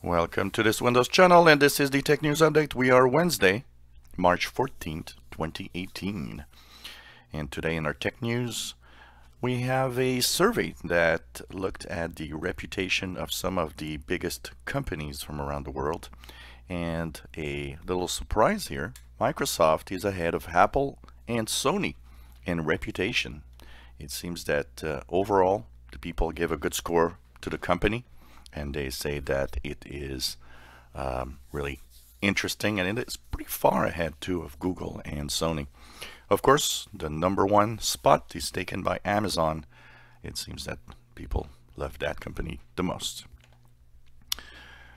Welcome to this Windows channel, and this is the Tech News Update. We are Wednesday, March 14th, 2018. And today in our Tech News, we have a survey that looked at the reputation of some of the biggest companies from around the world. And a little surprise here, Microsoft is ahead of Apple and Sony in reputation. It seems that overall, the people give a good score to the company, and they say that it is really interesting, and it is pretty far ahead too of Google and Sony. Of course, the #1 spot is taken by Amazon. It seems that people love that company the most.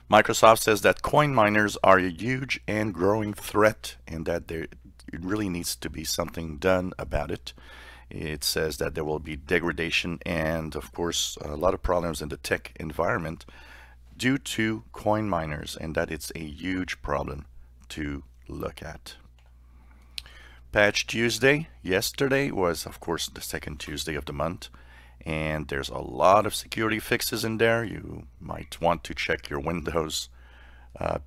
Microsoft says that coin miners are a huge and growing threat, and that it really needs to be something done about it. It says that there will be degradation and, of course, a lot of problems in the tech environment due to coin miners, and that it's a huge problem to look at. Patch Tuesday, yesterday, was, of course, the second Tuesday of the month, and there's a lot of security fixes in there. You might want to check your Windows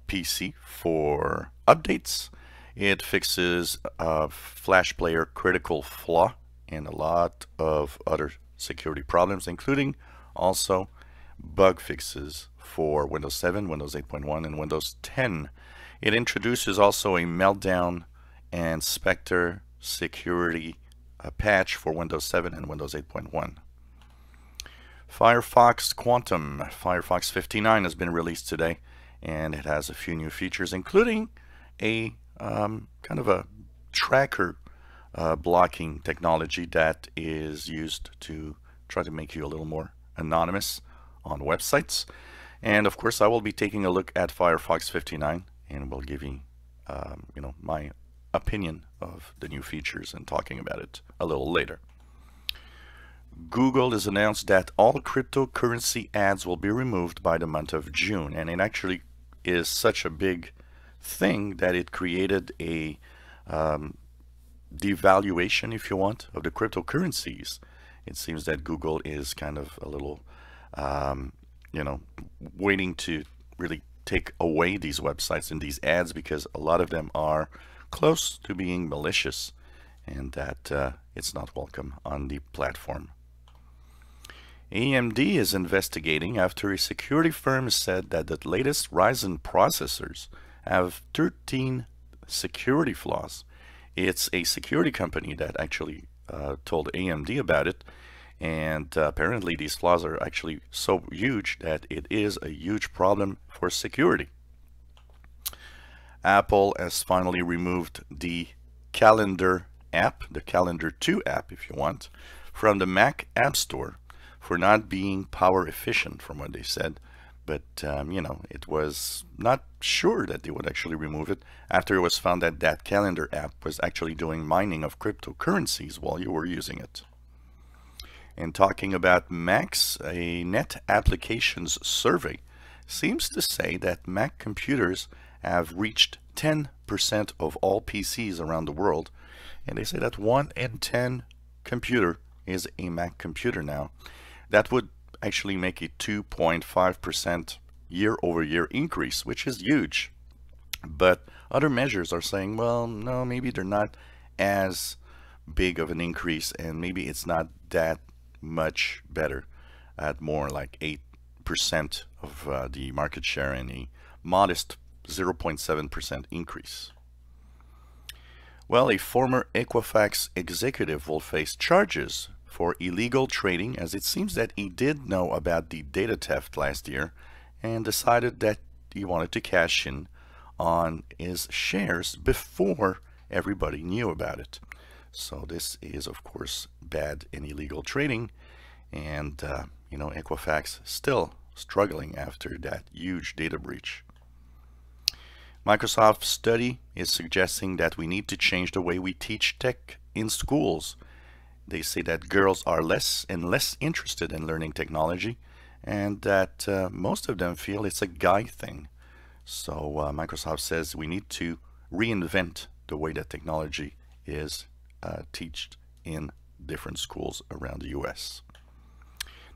PC for updates. It fixes a Flash player critical flaw and a lot of other security problems, including also bug fixes for Windows 7, Windows 8.1, and Windows 10. It introduces also a Meltdown and Spectre security patch for Windows 7 and Windows 8.1. Firefox Quantum, Firefox 59 has been released today, and it has a few new features, including a kind of a tracker blocking technology that is used to try to make you a little more anonymous on websites. And of course, I will be taking a look at Firefox 59, and will give you, my opinion of the new features and talking about it a little later. Google has announced that all cryptocurrency ads will be removed by the month of June, and it actually is such a big thing that it created a devaluation, if you want, of the cryptocurrencies. It seems that Google is kind of a little, waiting to really take away these websites and these ads, because a lot of them are close to being malicious, and that it's not welcome on the platform. AMD is investigating after a security firm said that the latest Ryzen processors have 13 security flaws. It's a security company that actually told AMD about it, and apparently these flaws are actually so huge that it is a huge problem for security. Apple has finally removed the Calendar app, the Calendar 2 app if you want, from the Mac App Store for not being power efficient, from what they said. But, it was not sure that they would actually remove it after it was found that that Calendar app was actually doing mining of cryptocurrencies while you were using it. And talking about Macs, a Net Applications survey seems to say that Mac computers have reached 10% of all PCs around the world. And they say that 1 in 10 computer is a Mac computer now. That would actually make a 2.5% year-over-year increase, which is huge. But other measures are saying, well, no, maybe they're not as big of an increase, and maybe it's not that much better, at more like 8% of the market share and a modest 0.7% increase. Well, a former Equifax executive will face charges for illegal trading, as it seems that he did know about the data theft last year and decided that he wanted to cash in on his shares before everybody knew about it. So this is, of course, bad and illegal trading, and Equifax still struggling after that huge data breach. Microsoft's study is suggesting that we need to change the way we teach tech in schools. They say that girls are less and less interested in learning technology, and that most of them feel it's a guy thing. So Microsoft says we need to reinvent the way that technology is taught in different schools around the US.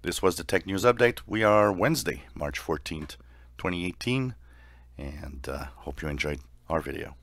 This was the Tech News Update. We are Wednesday, March 14th, 2018, and hope you enjoyed our video.